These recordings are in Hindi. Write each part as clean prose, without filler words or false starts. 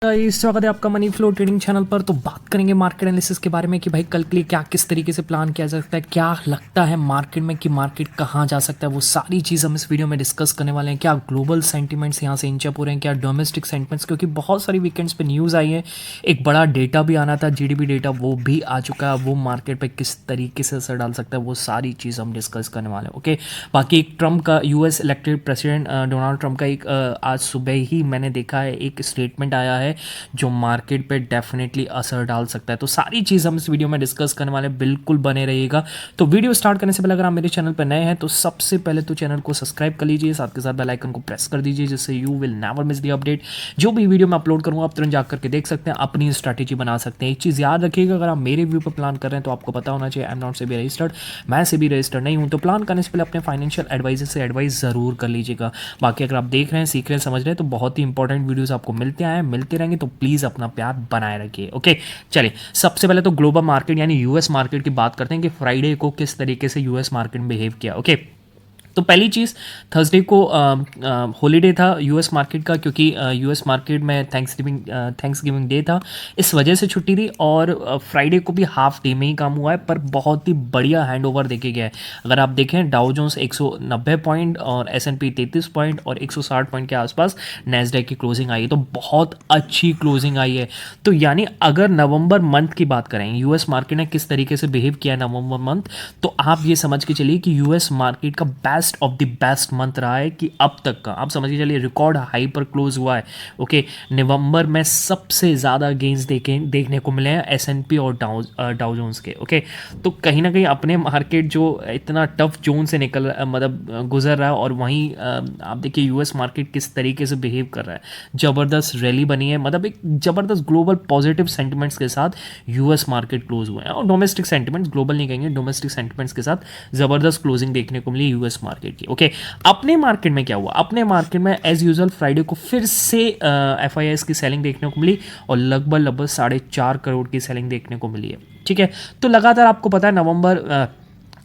इस स्वागत है आपका मनी फ्लो ट्रेडिंग चैनल पर। तो बात करेंगे मार्केट एनालिसिस के बारे में कि भाई कल के लिए क्या किस तरीके से प्लान किया जा सकता है, क्या लगता है मार्केट में कि मार्केट कहाँ जा सकता है, वो सारी चीज़ हम इस वीडियो में डिस्कस करने वाले हैं। क्या ग्लोबल सेंटिमेंट्स यहाँ से इंच अप हो रहे हैं, क्या डोमेस्टिक सेंटिमेंट्स, क्योंकि बहुत सारी वीकेंड्स पे न्यूज़ आई है। एक बड़ा डेटा भी आना था, जीडीपी डेटा, वो भी आ चुका है। वो मार्केट पर किस तरीके से असर डाल सकता है, वो सारी चीज़ हम डिस्कस करने वाले हैं। ओके, बाकी एक ट्रम्प का, US elected president Donald Trump का एक आज सुबह ही मैंने देखा है एक स्टेटमेंट आया है जो मार्केट पे डेफिनेटली असर डाल सकता है। तो सारी चीज़ हम इस वीडियो में डिस्कस करने वाले, बिल्कुल बने रहिएगा। तो वीडियो स्टार्ट करने से पहले अगर आप मेरे चैनल पर नए हैं तो सबसे पहले तो चैनल को सब्सक्राइब कर लीजिए, साथ के साथ बेल आइकन को प्रेस कर दीजिए, जिससे you will never miss the update. जो भी वीडियो मैं अपलोड करूँगा आप तुरंत जाकर के देख सकते हैं, अपनी स्ट्रैटेजी बना सकते हैं। एक चीज़ याद रखिएगा, अगर आप मेरे व्यू पर प्लान कर रहे हैं तो आपको पता होना चाहिए I am not SEBI registered, मैं सेबी रजिस्टर्ड नहीं हूँ। तो प्लान करने से पहले अपने फाइनेंशियल एडवाइजर से एडवाइस ज़रूर कर लीजिएगा। बाकी अगर आप देख रहे हैं, सीख रहे हैं, समझ रहे हैं तो बहुत ही इंपॉर्टेंट वीडियोस आपको मिलते आए मिलते रहेंगे। तो प्लीज़ अपना प्यार बनाए रखिए। ओके, चलिए सबसे पहले तो ग्लोबल मार्केट यानी यूएस मार्केट की बात करते हैं कि फ्राइडे को किस तरीके से यूएस मार्केट बिहेव किया। ओके, तो पहली चीज़, थर्सडे को हॉलीडे था यूएस मार्केट का, क्योंकि यूएस मार्केट में थैंक्सगिविंग डे था, इस वजह से छुट्टी थी। और फ्राइडे को भी हाफ डे में ही काम हुआ है, पर बहुत ही बढ़िया हैंडओवर देखे गया है। अगर आप देखें, डाउ जोन्स 190 पॉइंट और एसएनपी 33 पॉइंट और 160 पॉइंट के आसपास नैस्डैक की क्लोजिंग आई है, तो बहुत अच्छी क्लोजिंग आई है। तो यानी अगर नवंबर मंथ की बात करें, यूएस मार्केट ने किस तरीके से बिहेव किया नवंबर मंथ, तो आप ये समझ के चलिए कि यूएस मार्केट का best of the best month रहा है कि अब तक का। आप समझ के चलिए रिकॉर्ड हाई पर क्लोज हुआ है। ओके, नवंबर में सबसे ज़्यादा गेंस देखने को मिले हैं एसएनपी और डाउ जोन्स के। ओके, तो कहीं ना कहीं अपने मार्केट जो इतना टफ जोन से मतलब गुजर रहा है, और वहीं आप देखिए यूएस मार्केट किस तरीके से बिहेव कर रहा है। ज़बरदस्त रैली बनी है, मतलब एक ज़बरदस्त ग्लोबल पॉजिटिव सेंटिमेंट्स के साथ यूएस मार्केट क्लोज हुए हैं। और डोमेस्टिक सेंटिमेंट्स, ग्लोबल नहीं कहेंगे, डोमेस्टिक सेंटिमेंट्स के साथ ज़बरदस्त क्लोजिंग देखने को मिली यूएस मार्केट की। ओके, अपने मार्केट में क्या हुआ? अपने मार्केट में एज यूजुअल फ्राइडे को फिर से एफआईआईस की सेलिंग देखने को मिली और लगभग 4.5 करोड़ की सेलिंग देखने को मिली है। ठीक है, तो लगातार आपको पता है नवंबर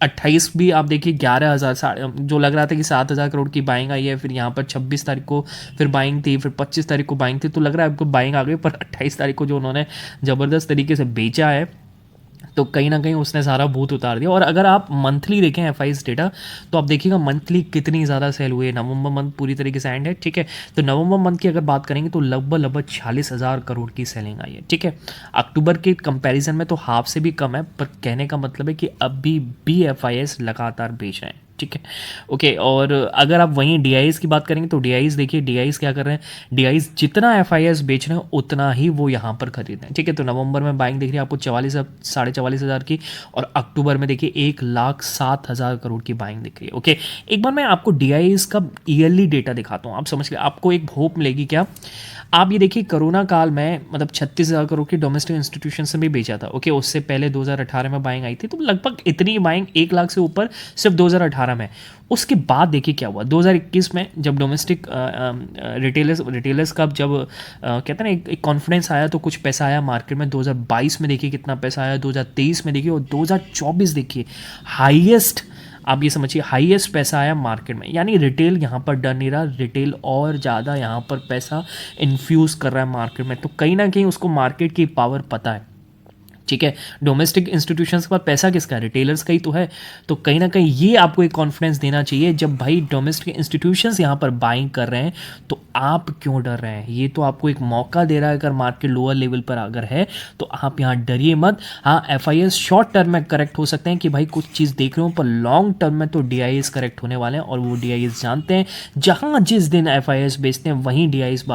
28 भी आप देखिए 11,000 जो लग रहा था कि 7,000 करोड़ की बाइंग आई है, फिर यहाँ पर 26 तारीख को फिर बाइंग थी, फिर 25 तारीख को बाइंग थी, तो लग रहा है आपको बाइंग आ गई। पर 28 तारीख को जो उन्होंने ज़बरदस्त तरीके से बेचा है, तो कहीं ना कहीं उसने सारा भूत उतार दिया। और अगर आप मंथली देखें एफआईएस डेटा, तो आप देखिएगा मंथली कितनी ज़्यादा सेल हुई है। नवंबर मंथ पूरी तरीके से एंड है, ठीक है, तो नवंबर मंथ की अगर बात करेंगे तो लगभग 46,000 करोड़ की सेलिंग आई है। ठीक है, अक्टूबर के कंपैरिजन में तो हाफ से भी कम है, पर कहने का मतलब है कि अभी भी एफआईएस लगातार बेच रहे हैं। ठीक है, ओके, और अगर आप वहीं डीआईएस की बात करेंगे तो डीआईएस देखिए, डीआईएस क्या कर रहे हैं, डीआईएस जितना एफआईएस बेच रहे हैं उतना ही वो यहाँ पर खरीद रहे हैं। ठीक है, तो नवंबर में बाइंग देख रही है आपको 44,000 की, और अक्टूबर में देखिए 1,07,000 करोड़ की बाइंग दिख रही है। ओके, एक बार मैं आपको डीआईएस का ईयरली डेटा दिखाता हूँ, आप समझ लिया, आपको एक होप मिलेगी क्या। आप ये देखिए, कोरोना काल में मतलब 36,000 करोड़ की डोमेस्टिक इंस्टीट्यूशन से भी बेचा था। ओके, उससे पहले 2018 में बाइंग आई थी, तो लगभग इतनी बाइंग 1 लाख से ऊपर सिर्फ 2018 में। उसके बाद देखिए क्या हुआ 2021 में, जब डोमेस्टिक रिटेलर्स का जब कहते हैं ना एक कॉन्फिडेंस आया, तो कुछ पैसा आया मार्केट में। 2022 में देखिए कितना पैसा आया, 2023 में देखिए, और 2024 देखिए हाईएस्ट, आप ये समझिए हाईएस्ट पैसा आया मार्केट में। यानी रिटेल यहाँ पर डर नहीं रहा, रिटेल और ज़्यादा यहाँ पर पैसा इन्फ्यूज़ कर रहा है मार्केट में। तो कहीं ना कहीं उसको मार्केट की पावर पता है। ठीक है, डोमेस्टिक इंस्टीट्यूशंस के पास पैसा किसका है, रिटेलर्स का ही तो है। तो कहीं ना कहीं ये आपको एक कॉन्फिडेंस देना चाहिए, जब भाई डोमेस्टिक इंस्टीट्यूशंस यहाँ पर बाइंग कर रहे हैं तो आप क्यों डर रहे हैं। ये तो आपको एक मौका दे रहा है, अगर मार्केट लोअर लेवल पर अगर है तो आप यहाँ डरिए मत। हाँ, एफआईएस शॉर्ट टर्म में करेक्ट हो सकते हैं कि भाई कुछ चीज़ देख रहे हो, पर लॉन्ग टर्म में तो डीआईएस करेक्ट होने वाले हैं, और वो डीआईएस जानते हैं, जहाँ जिस दिन एफआईएस बेचते हैं वहीं डीआईएस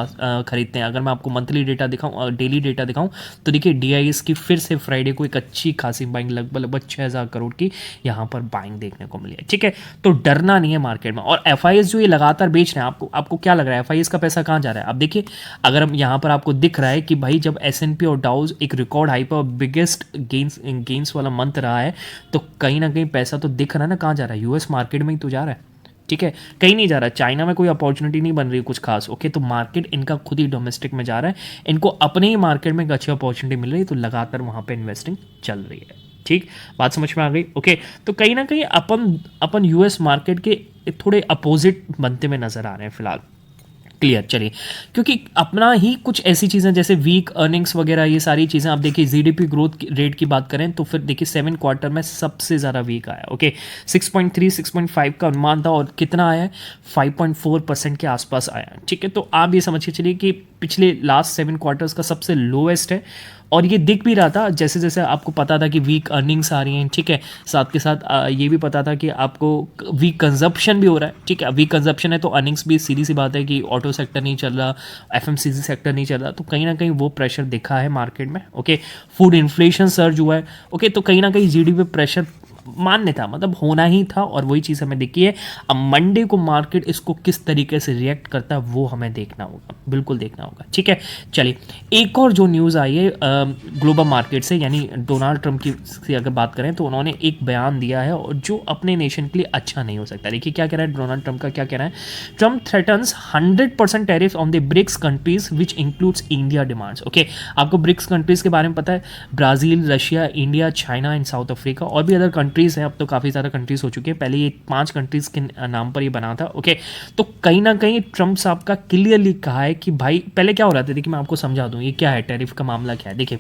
खरीदते हैं। अगर मैं आपको मंथली डेटा दिखाऊँ, डेली डेटा दिखाऊँ, तो देखिए डीआईएस की फिर से फ्राइडे को एक अच्छी खासी बाइंग लगभग 6,000 करोड़ की यहाँ पर बाइंग देखने को मिली है। ठीक है, तो डरना नहीं है मार्केट में। और एफआईएस जो ये लगातार बेच रहे हैं, आपको क्या लग रहा है एफआईएस का पैसा कहाँ जा रहा है। अब देखिए, अगर हम यहाँ पर आपको दिख रहा है कि भाई जब एसएनपी और डाउज एक रिकॉर्ड हाई पर बिगेस्ट गेंस वाला मंथ रहा है, तो कहीं ना कहीं पैसा तो दिख रहा है ना कहाँ जा रहा है, यूएस मार्केट में ही तो जा रहा है। ठीक है, कहीं नहीं जा रहा, चाइना में कोई अपॉर्चुनिटी नहीं बन रही कुछ खास। ओके, तो मार्केट इनका खुद ही डोमेस्टिक में जा रहा है, इनको अपने ही मार्केट में एक अच्छी अपॉर्चुनिटी मिल रही है, तो लगातार वहाँ पे इन्वेस्टिंग चल रही है। ठीक, बात समझ में आ गई। ओके, तो कहीं ना कहीं अपन यूएस मार्केट के थोड़े अपोजिट बनते हुए नजर आ रहे हैं फिलहाल। क्लियर, चलिए। क्योंकि अपना ही कुछ ऐसी चीज़ें जैसे वीक अर्निंग्स वगैरह ये सारी चीज़ें, आप देखिए जीडीपी ग्रोथ रेट की बात करें तो फिर देखिए 7 क्वार्टर में सबसे ज़्यादा वीक आया। ओके, 6.3 6.5 का अनुमान था और कितना आया है, 5.4% के आसपास आया। ठीक है, तो आप ये समझ के चलिए कि पिछले लास्ट 7 क्वार्टर्स का सबसे लोएस्ट है। और ये दिख भी रहा था जैसे जैसे आपको पता था कि वीक अर्निंग्स आ रही हैं, ठीक है, साथ के साथ ये भी पता था कि आपको वीक कंजप्शन भी हो रहा है। ठीक है, वीक कंजप्शन है तो अर्निंग्स भी, सीधी सी बात है कि ऑटो सेक्टर नहीं चल रहा, एफएमसीजी सेक्टर नहीं चल रहा, तो कहीं ना कहीं वो प्रेशर दिखा है मार्केट में। ओके, फूड इन्फ्लेशन सर्ज हुआ है। ओके, तो कहीं ना कहीं जीडीपी प्रेशर मान्य था, मतलब होना ही था, और वही चीज़ हमें दिखी है। अब मंडे को मार्केट इसको किस तरीके से रिएक्ट करता है वो हमें देखना होगा, बिल्कुल देखना होगा। ठीक है, चलिए एक और जो न्यूज़ आई है ग्लोबल मार्केट से, यानी डोनाल्ड ट्रंप की अगर बात करें तो उन्होंने एक बयान दिया है और जो अपने नेशन के लिए अच्छा नहीं हो सकता। देखिए क्या कह रहा है डोनाल्ड ट्रंप का, क्या कह रहा है, Trump threatens 100% tariff on the BRICS countries which includes India demands. Okay, आपको ब्रिक्स कंट्रीज के बारे में पता है, Brazil, Russia, India, China and South Africa, और भी अदर कंट्रीज़ हैं, अब तो काफ़ी ज़्यादा कंट्रीज़ हो चुकी है, पहले ये 5 कंट्रीज़ के नाम पर ये बना था। ओके, तो कहीं ना कहीं ट्रंप साहब का क्लियरली कहा है कि भाई पहले क्या हो रहा था, देखिए मैं आपको समझा दूँ ये क्या है, टैरिफ का मामला क्या है। देखिए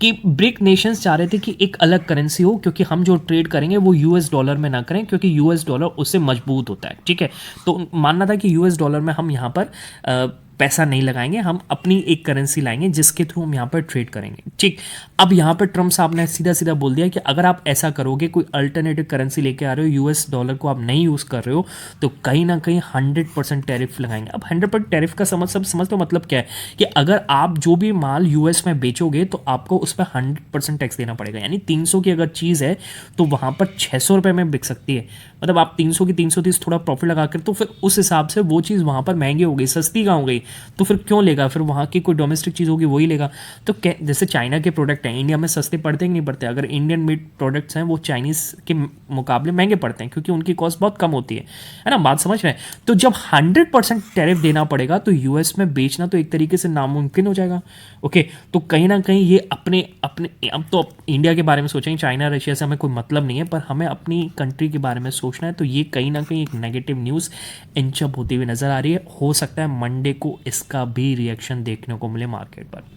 कि ब्रिक नेशंस चाह रहे थे कि एक अलग करेंसी हो, क्योंकि हम जो ट्रेड करेंगे वो यूएस डॉलर में ना करें, क्योंकि यूएस डॉलर उससे मजबूत होता है। ठीक है, तो मानना था कि यूएस डॉलर में हम यहाँ पर पैसा नहीं लगाएंगे, हम अपनी एक करेंसी लाएंगे जिसके थ्रू हम यहाँ पर ट्रेड करेंगे। ठीक, अब यहाँ पर ट्रम्प साहब ने सीधा सीधा बोल दिया कि अगर आप ऐसा करोगे, कोई अल्टरनेटिव करेंसी लेके आ रहे हो, यूएस डॉलर को आप नहीं यूज़ कर रहे हो, तो कहीं ना कहीं 100% टैरिफ लगाएंगे। अब 100% टैरिफ का समझ तो मतलब क्या है कि अगर आप जो भी माल यूएस में बेचोगे तो आपको उस पर 100% टैक्स देना पड़ेगा। यानी 300 की अगर चीज़ है तो वहाँ पर 600 रुपये में बिक सकती है, मतलब आप 300 की 330 थोड़ा प्रॉफिट लगा कर, तो फिर उस हिसाब से वो चीज़ वहाँ पर महंगी हो गई, सस्ती कहाँ हो गई, तो फिर क्यों लेगा, फिर वहाँ की कोई डोमेस्टिक चीज़ होगी वही लेगा। तो जैसे चाइना के प्रोडक्ट हैं, इंडिया में सस्ते पड़ते हैं कि नहीं पड़ते, अगर इंडियन मेड प्रोडक्ट्स हैं वो चाइनीज़ के मुकाबले महंगे पड़ते हैं क्योंकि उनकी कॉस्ट बहुत कम होती है ना, बात समझ रहे हैं। तो जब 100% टैरिफ देना पड़ेगा तो यूएस में बेचना तो एक तरीके से नामुमकिन हो जाएगा। ओके, तो कहीं ना कहीं ये अपने अपने अब तो इंडिया के बारे में सोचेंगे, चाइना रशिया से हमें कोई मतलब नहीं है, पर हमें अपनी कंट्री के बारे में सोचना है। तो ये कहीं ना कहीं एक नेगेटिव न्यूज़ इंचअप होती हुई नज़र आ रही है। हो सकता है मंडे को इसका भी रिएक्शन देखने को मिले मार्केट पर।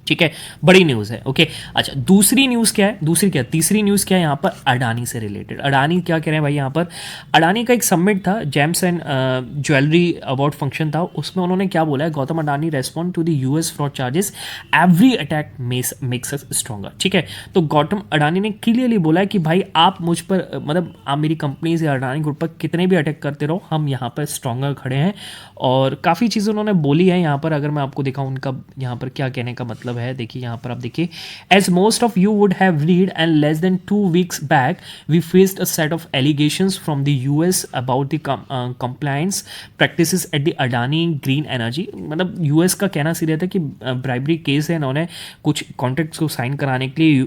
ठीक है, बड़ी न्यूज़ है। ओके, अच्छा दूसरी न्यूज़ क्या है, तीसरी न्यूज़ क्या है यहाँ पर, अडानी से रिलेटेड। अडानी क्या कह रहे हैं भाई, यहाँ पर अडानी का एक समिट था, gems and jewellery award function था, उसमें उन्होंने क्या बोला है, Gautam Adani respond to the US fraud charges, every attack makes us stronger. ठीक है, तो गौतम अडानी ने क्लियरली बोला है कि भाई आप मुझ पर मतलब आप मेरी कंपनीज या अडानी ग्रुप पर कितने भी अटैक करते रहो, हम यहाँ पर स्ट्रॉन्गर खड़े हैं। और काफ़ी चीज़ें उन्होंने बोली है यहाँ पर, अगर मैं आपको दिखाऊँ उनका यहाँ पर क्या कहने का मतलब है। देखिए यहाँ पर आप देखिए, as most of you would have read and less than 2 weeks back we faced a set of allegations from the US about the compliance practices at the Adani green energy. मतलब यूएस का कहना सीधा था कि ब्राइबरी केस है, इन्होंने कुछ कॉन्ट्रैक्ट्स को साइन कराने के लिए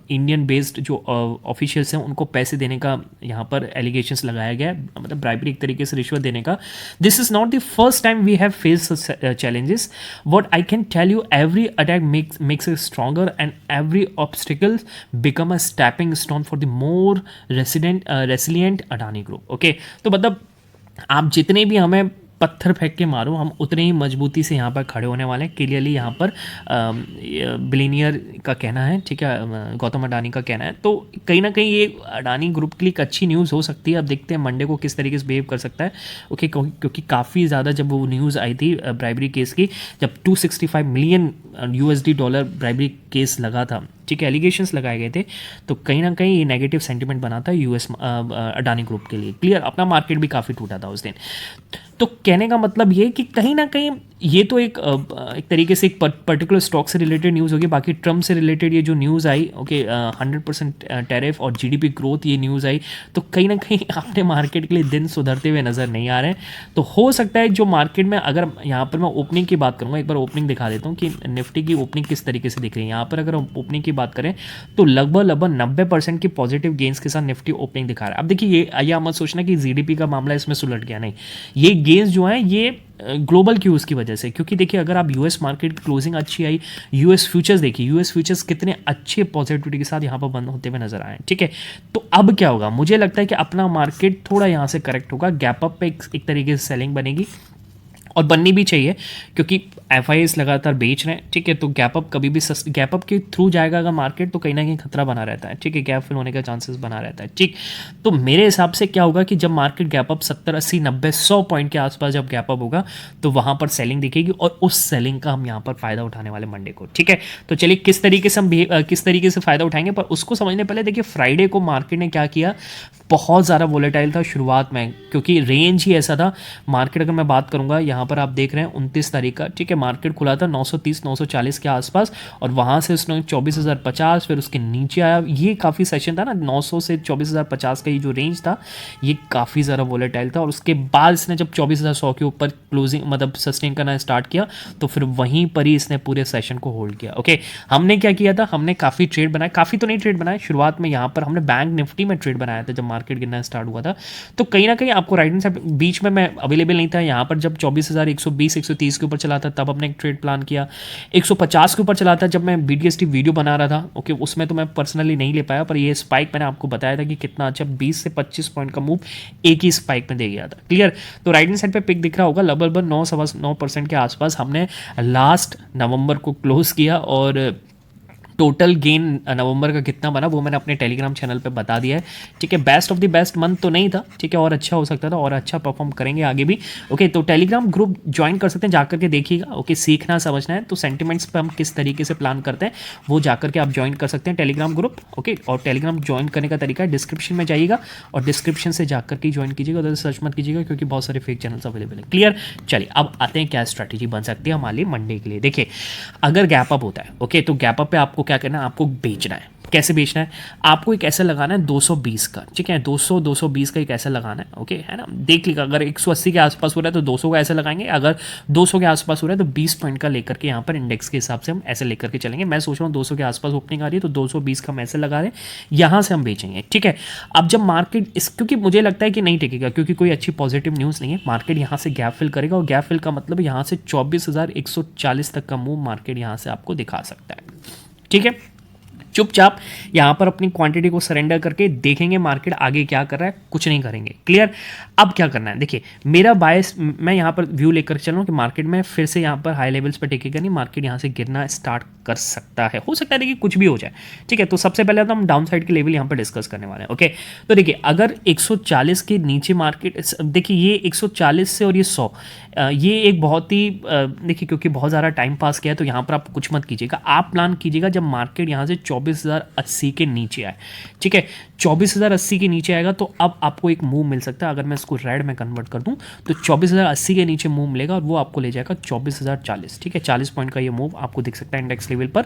इंडियन बेस्ड जो ऑफिशियल्स हैं उनको पैसे देने का यहाँ पर एलिगेशंस लगाया गया है, मतलब ब्राइबरी एक तरीके से रिश्वत देने का। This is not the first time we have faced challenges, what I can tell you, every attack makes us stronger and every obstacle become a stepping stone for the more resilient Adani group। Okay, तो मतलब आप जितने भी हमें पत्थर फेंक के मारो, हम उतने ही मजबूती से यहाँ पर खड़े होने वाले हैं। क्लियरली यहाँ पर बिलीनियर का कहना है, ठीक है, गौतम अडानी का कहना है। तो कहीं ना कहीं ये अडानी ग्रुप के लिए एक अच्छी न्यूज़ हो सकती है। अब देखते हैं मंडे को किस तरीके से बिहेव कर सकता है। ओके, क्योंकि काफ़ी ज़्यादा जब वो न्यूज़ आई थी ब्राइबरी केस की, जब 265 million USD dollar bribery case लगा था, ठीक है, एलिगेशंस लगाए गए थे, तो कहीं ना कहीं ये नेगेटिव सेंटिमेंट बना था यूएस अडानी ग्रुप के लिए। क्लियर, अपना मार्केट भी काफ़ी टूटा था उस दिन। तो कहने का मतलब ये कि कहीं ना कहीं ये तो एक तरीके से एक पर्टिकुलर स्टॉक से रिलेटेड न्यूज़ होगी। बाकी ट्रम्प से रिलेटेड ये जो न्यूज़ आई, ओके, 100% टैरिफ और जीडीपी ग्रोथ ये न्यूज़ आई, तो कहीं ना कहीं अपने मार्केट के लिए दिन सुधरते हुए नज़र नहीं आ रहे हैं। तो हो सकता है जो मार्केट में, अगर यहाँ पर मैं ओपनिंग की बात करूँगा, एक बार ओपनिंग दिखा देता हूँ कि निफ्टी की ओपनिंग किस तरीके से दिख रही है। यहाँ पर अगर ओपनिंग की बात करें तो लगभग 90% की पॉजिटिव गेंस के साथ निफ्टी ओपनिंग दिखा रहा है। अब देखिए ये मत सोचना कि जीडीपी का मामला इसमें सुलट गया, नहीं, ये गेंस जो है ये ग्लोबल क्यूज़ की वजह से, क्योंकि देखिए अगर आप यूएस मार्केट की क्लोजिंग अच्छी आई, यूएस फ्यूचर्स देखिए, यूएस फ्यूचर्स कितने अच्छे पॉजिटिविटी के साथ यहाँ पर बंद होते हुए नजर आए। ठीक है, तो अब क्या होगा, मुझे लगता है कि अपना मार्केट थोड़ा यहाँ से करेक्ट होगा, गैप अप पे एक तरीके से सेलिंग बनेगी और बननी भी चाहिए, क्योंकि एफआईएस लगातार बेच रहे हैं, ठीक है। तो गैप अप कभी भी गैप अप के थ्रू जाएगा अगर मार्केट, तो कहीं ना कहीं खतरा बना रहता है, ठीक है। गैप फिल होने का चांसेस बना रहता है, ठीक। तो मेरे हिसाब से क्या होगा कि जब मार्केट गैप अप 70 80 90 100 पॉइंट के आसपास जब गैप अप होगा, तो वहां पर सेलिंग दिखेगी, और उस सेलिंग का हम यहाँ पर फायदा उठाने वाले मंडे को, ठीक है। तो चलिए किस तरीके से हम किस तरीके से फायदा उठाएंगे, पर उसको समझने पहले देखिए फ्राइडे को मार्केट ने क्या किया। बहुत ज़्यादा वोलेटाइल था शुरुआत में, क्योंकि रेंज ही ऐसा था। मार्केट अगर मैं बात करूंगा, यहाँ पर आप देख रहे हैं 29 तारीख का, ठीक है। मार्केट खुला था 930 940 के आसपास, और वहाँ से उसने 24,050, फिर उसके नीचे आया। ये काफ़ी सेशन था ना, 900 से 24,050 का ये जो रेंज था, ये काफ़ी ज़्यादा वोलेटाइल था। और उसके बाद इसने जब 24,100 के ऊपर क्लोजिंग मतलब सस्टेन करना स्टार्ट किया, तो फिर वहीं पर ही इसने पूरे सेशन को होल्ड किया। ओके, हमने क्या किया था, हमने काफ़ी ट्रेड बनाया, काफ़ी तो नहीं ट्रेड बनाया शुरुआत में। यहाँ पर हमने बैंक निफ्टी में ट्रेड बनाया था जब मार्केट गिरना स्टार्ट हुआ था। तो कहीं ना कहीं आपको राइट हैंड साइड बीच में मैं अवेलेबल नहीं था यहाँ पर, जब 24,120 130 के ऊपर चला था तब हमने एक ट्रेड प्लान किया। 150 के ऊपर चला था जब मैं BTST वीडियो बना रहा था, ओके। उसमें तो मैं पर्सनली नहीं ले पाया, पर ये स्पाइक मैंने आपको बताया था कि कितना अच्छा 20 से 25 पॉइंट का मूव एक ही स्पाइक में दे गया था, क्लियर। तो राइट हैंड साइड पे पिक दिख रहा होगा, लगभग 9.9% के आसपास हमने लास्ट नवंबर को क्लोज किया। और टोटल गेन नवंबर का कितना बना वो मैंने अपने टेलीग्राम चैनल पे बता दिया है, ठीक है। Best of the best month तो नहीं था, ठीक है, और अच्छा हो सकता था, और अच्छा परफॉर्म करेंगे आगे भी, ओके। तो टेलीग्राम ग्रुप ज्वाइन कर सकते हैं, जाकर के देखिएगा, ओके। सीखना समझना है तो सेंटिमेंट्स पे हम किस तरीके से प्लान करते हैं वो जाकर के आप ज्वाइन कर सकते हैं टेलीग्राम ग्रुप, ओके। और टेलीग्राम ज्वाइन करने का तरीका है, डिस्क्रिप्शन में जाइएगा और डिस्क्रिप्शन से जाकर के ज्वाइन कीजिएगा, उधर सर्च मत कीजिएगा, क्योंकि बहुत सारे फेक चैनल्स अवेलेबल है, क्लियर। चलिए अब आते हैं क्या स्ट्रैटेजी बन सकती है हमारे लिए मंडे के लिए। देखिए अगर गैप अप होता है, ओके, तो गैप अप पे आपको क्या करना है, आपको बेचना है। कैसे बेचना है, आपको एक ऐसा लगाना है 220 का, ठीक है। 200 220 का एक ऐसा लगाना है, ओके, है ना। देख लीजिएगा अगर 180 के आसपास हो रहा है तो 200 का ऐसा लगाएंगे, अगर 200 के आसपास हो रहा है तो 20 पॉइंट का लेकर के यहाँ पर इंडेक्स के हिसाब से हम ऐसे लेकर के चलेंगे। मैं सोच रहा हूँ 200 के आसपास ओपनिंग आ रही है तो 220 का हम ऐसे लगा रहे हैं, यहाँ से हम बेचेंगे, ठीक है। अब जब मार्केट क्योंकि मुझे लगता है कि नहीं टिकेगा, क्योंकि कोई अच्छी पॉजिटिव न्यूज़ नहीं है, मार्केट यहाँ से गैप फिल करेगा, और गैप फिल का मतलब यहाँ से 24,140 तक का मूव मार्केट यहाँ से आपको दिखा सकता है, ठीक है। चुपचाप यहाँ पर अपनी क्वांटिटी को सरेंडर करके देखेंगे मार्केट आगे क्या कर रहा है, कुछ नहीं करेंगे, क्लियर। अब क्या करना है, देखिए मेरा बायस, मैं यहाँ पर व्यू लेकर चल रहा हूँ कि मार्केट में फिर से यहाँ पर हाई लेवल्स पर टिकेगा नहीं, मार्केट यहाँ से गिरना स्टार्ट कर सकता है, हो सकता है देखिए कुछ भी हो जाए, ठीक है। तो सबसे पहले तो हम डाउन साइड के लेवल यहाँ पर डिस्कस करने वाले हैं, ओके। तो देखिए अगर 140 के नीचे मार्केट, देखिए ये 140 से और ये 100, ये एक बहुत ही देखिए, क्योंकि बहुत ज़्यादा टाइम पास किया है तो यहाँ पर आप कुछ मत कीजिएगा, आप प्लान कीजिएगा जब मार्केट यहाँ से 24,080 के नीचे आए, ठीक है। 24,080 के नीचे आएगा तो अब आपको एक मूव मिल सकता है, अगर मैं इसको रेड में कन्वर्ट कर दूं तो 24,080 के नीचे मूव मिलेगा, और वो आपको ले जाएगा 24,040, ठीक है। 40 पॉइंट का ये मूव आपको दिख सकता है इंडेक्स लेवल पर।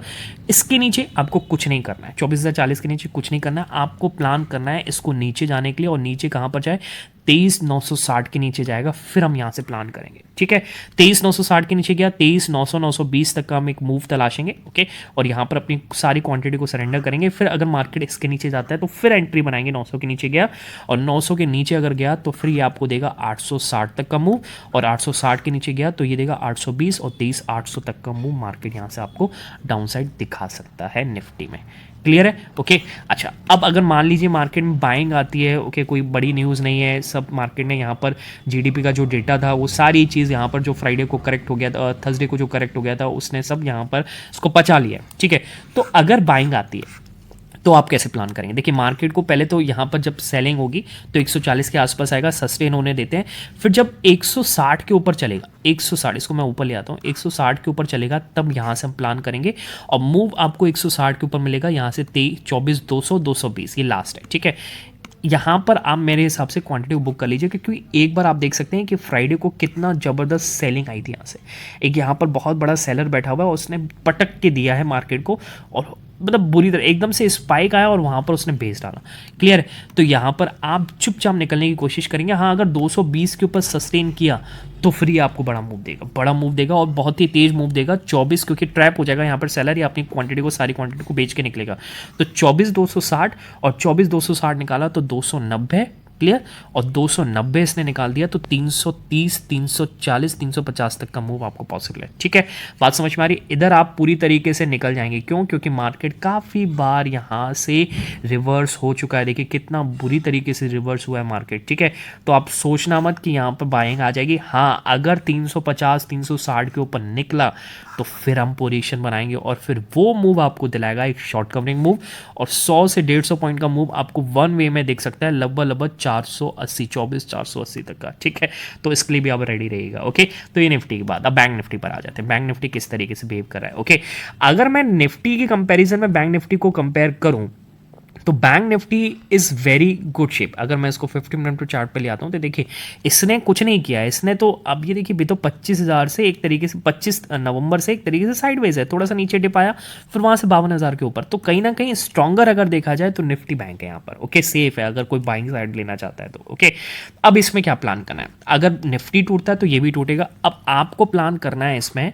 इसके नीचे आपको कुछ नहीं करना है, 24,040 के नीचे कुछ नहीं करना है, आपको प्लान करना है इसको नीचे जाने के लिए, और नीचे कहाँ पर जाए, 23,960 के नीचे जाएगा, फिर हम यहाँ से प्लान करेंगे, ठीक है। 23,960 के नीचे गया, 23,900 920 तक का हम एक मूव तलाशेंगे, ओके। और यहाँ पर अपनी सारी क्वांटिटी को सरेंडर करेंगे, फिर अगर मार्केट इसके नीचे जाता है तो फिर एंट्री बनाएंगे। 900 के नीचे गया, और 900 के नीचे अगर गया तो फिर ये आपको देगा 860 तक का मूव, और 860 के नीचे गया तो ये देगा 820, और 23,800 तक का मूव मार्केट यहाँ से आपको डाउन साइड दिखा सकता है निफ्टी में, क्लियर है, ओके। अच्छा अब अगर मान लीजिए मार्केट में बाइंग आती है, ओके, कोई बड़ी न्यूज़ नहीं है, सब मार्केट ने यहाँ पर जीडीपी का जो डेटा था वो सारी चीज़ यहाँ पर जो फ्राइडे को करेक्ट हो गया था, थर्सडे को जो करेक्ट हो गया था, उसने सब यहाँ पर उसको पचा लिया, ठीक है। तो अगर बाइंग आती है तो आप कैसे प्लान करेंगे, देखिए मार्केट को पहले तो यहाँ पर जब सेलिंग होगी तो 140 के आसपास आएगा, सस्टेन होने देते हैं, फिर जब 160 के ऊपर चलेगा, 160, इसको मैं ऊपर ले आता हूँ, 160 के ऊपर चलेगा तब यहाँ से हम प्लान करेंगे, और मूव आपको 160 के ऊपर मिलेगा, यहाँ से 24,200 220 ये लास्ट है, ठीक है। यहाँ पर आप मेरे हिसाब से क्वांटिटी बुक कर लीजिए, क्योंकि एक बार आप देख सकते हैं कि फ्राइडे को कितना ज़बरदस्त सेलिंग आई थी यहाँ से, एक यहाँ पर बहुत बड़ा सेलर बैठा हुआ है, उसने पटक के दिया है मार्केट को, और मतलब बुरी तरह एकदम से स्पाइक आया और वहाँ पर उसने बेच डाला, क्लियर है। तो यहाँ पर आप चुपचाप निकलने की कोशिश करेंगे, हाँ अगर 220 के ऊपर सस्टेन किया तो फ्री आपको बड़ा मूव देगा, और बहुत ही तेज मूव देगा। 24 क्योंकि ट्रैप हो जाएगा यहाँ पर सेलर, या अपनी क्वांटिटी को सारी क्वांटिटी को बेच के निकलेगा, तो 24,260 और 24,260 निकाला तो 290, क्लियर। और 290 इसने निकाल दिया तो 330, 340, 350 तक का मूव आपको पॉसिबल है। ठीक है, बात समझ में आ रही। इधर आप पूरी तरीके से निकल जाएंगे, क्यों? क्योंकि मार्केट काफ़ी बार यहाँ से रिवर्स हो चुका है। देखिए कितना बुरी तरीके से रिवर्स हुआ है मार्केट। ठीक है, तो आप सोचना मत कि यहाँ पर बाइंग आ जाएगी। हाँ, अगर 350, 360 के ऊपर निकला तो फिर हम पोजीशन बनाएंगे और फिर वो मूव आपको दिलाएगा एक शॉर्ट कवरिंग मूव। और 100 से 150 पॉइंट का मूव आपको वन वे में दिख सकता है, लगभग 480, 480 तक का। ठीक है, तो इसके लिए भी आप रेडी रहिएगा। ओके, तो ये निफ्टी की बात। अब बैंक निफ्टी पर आ जाते हैं। बैंक निफ्टी किस तरीके से बिहेव कर रहा है। ओके, अगर मैं निफ्टी की कंपैरिजन में बैंक निफ्टी को कंपेयर करूं तो bank Nifty is very good shape. अगर मैं इसको 50 मिनट चार्ट पे ले आता हूँ तो देखिए इसने कुछ नहीं किया है। इसने तो अब ये देखिए भी तो 25,000 से एक तरीके से 25 नवंबर से एक तरीके से साइडवेज है, थोड़ा सा नीचे डिप आया, फिर वहाँ से 52,000 के ऊपर। तो कहीं ना कहीं स्ट्रॉन्गर अगर देखा जाए तो निफ्टी बैंक है यहाँ पर। ओके, सेफ है अगर कोई बाइंग साइड लेना चाहता है तो। ओके, अब इसमें क्या प्लान करना है? अगर निफ्टी टूटता है तो ये भी टूटेगा। अब आपको प्लान करना है इसमें,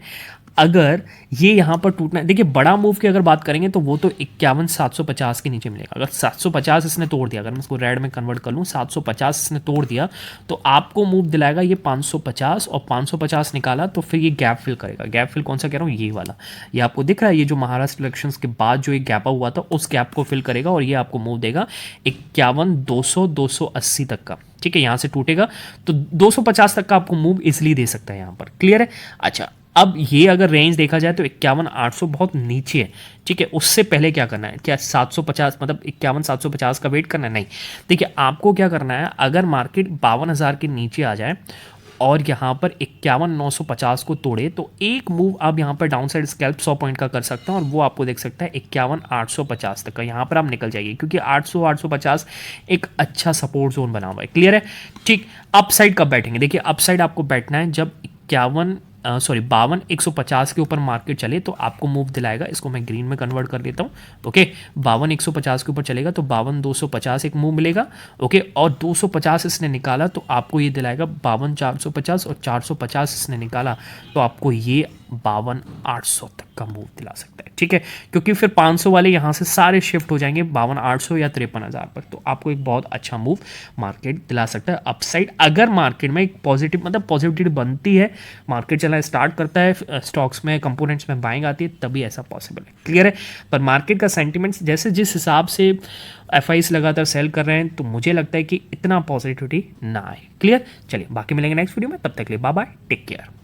अगर ये यहाँ पर टूटना है, देखिए बड़ा मूव की अगर बात करेंगे तो वो तो 51,750 के नीचे मिलेगा। अगर 750 इसने तोड़ दिया, अगर मैं इसको रेड में कन्वर्ट कर लूँ, 750 इसने तोड़ दिया तो आपको मूव दिलाएगा ये 550, और 550 निकाला तो फिर ये गैप फिल करेगा। गैप फिल कौन सा कह रहा हूँ, ये वाला, ये आपको दिख रहा है, ये जो महाराष्ट्र इलेक्शंस के बाद जो एक गैप हुआ था उस गैप को फिल करेगा और ये आपको मूव देगा 51,200, 280 तक का। ठीक है, यहाँ से टूटेगा तो 250 तक का आपको मूव इसलिए दे सकता है यहाँ पर। क्लियर है? अच्छा, अब ये अगर रेंज देखा जाए तो 51,800 बहुत नीचे है। ठीक है, उससे पहले क्या करना है? क्या 750 मतलब 51,750 का वेट करना है? नहीं, देखिए आपको क्या करना है, अगर मार्केट 52,000 के नीचे आ जाए और यहाँ पर 51,950 को तोड़े तो एक मूव आप यहाँ पर डाउन साइड स्कैल्प 100 पॉइंट का कर सकते हैं और वो आपको देख सकता है 51,850 तक का। यहाँ पर आप निकल जाइए क्योंकि 800, 850 एक अच्छा सपोर्ट जोन बना हुआ है। क्लियर है? ठीक, अप साइड कब बैठेंगे? देखिए अप साइड आपको बैठना है जब 52,150 के ऊपर मार्केट चले तो आपको मूव दिलाएगा। इसको मैं ग्रीन में कन्वर्ट कर देता हूँ। ओके, 52,150 के ऊपर चलेगा तो 52,250 एक मूव मिलेगा। ओके, और 250 इसने निकाला तो आपको ये दिलाएगा 52,450, और 450 इसने निकाला तो आपको ये 52,800 तक का मूव दिला सकता है। ठीक है, क्योंकि फिर 500 वाले यहाँ से सारे शिफ्ट हो जाएंगे 52,800 या 53,000 पर, तो आपको एक बहुत अच्छा मूव मार्केट दिला सकता है अपसाइड। अगर मार्केट में एक पॉजिटिव मतलब पॉजिटिविटी बनती है, मार्केट चलना स्टार्ट करता है, स्टॉक्स में कंपोनेंट्स में बाइंग आती है, तभी ऐसा पॉसिबल है। क्लियर है? पर मार्केट का सेंटिमेंट्स जैसे जिस हिसाब से एफआईस लगातार सेल कर रहे हैं तो मुझे लगता है कि इतना पॉजिटिविटी ना आए। क्लियर? चलिए बाकी मिलेंगे नेक्स्ट वीडियो में, तब तक के लिए बाय बाय, टेक केयर।